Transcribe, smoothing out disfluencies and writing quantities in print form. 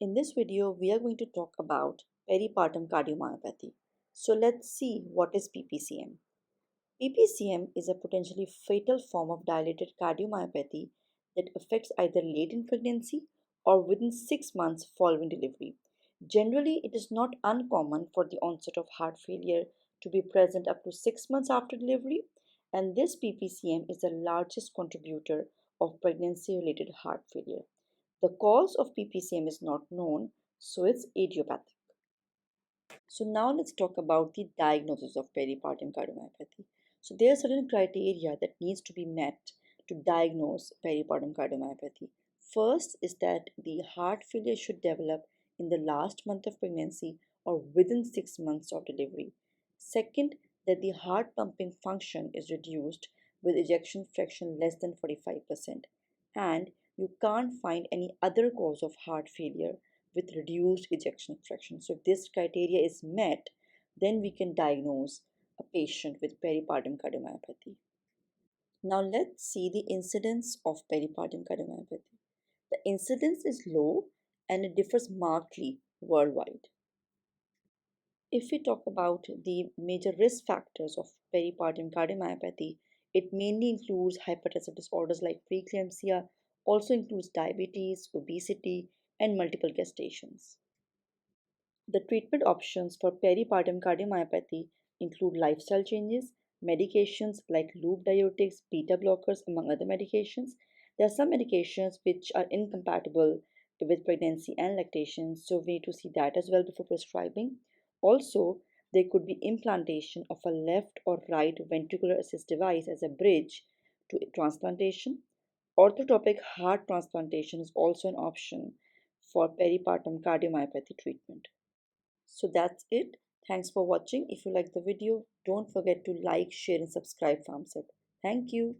In this video, we are going to talk about peripartum cardiomyopathy. So let's see what is PPCM. PPCM is a potentially fatal form of dilated cardiomyopathy that affects either late in pregnancy or within 6 months following delivery. Generally, it is not uncommon for the onset of heart failure to be present up to 6 months after delivery, and this PPCM is the largest contributor of pregnancy related heart failure. The cause of PPCM is not known, so it's idiopathic. So now let's talk about the diagnosis of peripartum cardiomyopathy. So there are certain criteria that needs to be met to diagnose peripartum cardiomyopathy. First is that the heart failure should develop in the last month of pregnancy or within 6 months of delivery. Second, that the heart pumping function is reduced with ejection fraction less than 45%. And you can't find any other cause of heart failure with reduced ejection fraction. So if this criteria is met, then we can diagnose a patient with peripartum cardiomyopathy. Now let's see the incidence of peripartum cardiomyopathy. The incidence is low and it differs markedly worldwide. If we talk about the major risk factors of peripartum cardiomyopathy, it mainly includes hypertensive disorders like preeclampsia, also includes diabetes, obesity, and multiple gestations. The treatment options for peripartum cardiomyopathy include lifestyle changes, medications like loop diuretics, beta blockers, among other medications. There are some medications which are incompatible with pregnancy and lactation, so we need to see that as well before prescribing. Also, there could be implantation of a left or right ventricular assist device as a bridge to transplantation. Orthotopic heart transplantation is also an option for peripartum cardiomyopathy treatment. So that's it. Thanks for watching. If you like the video, don't forget to like, share, and subscribe PharmCept. Thank you.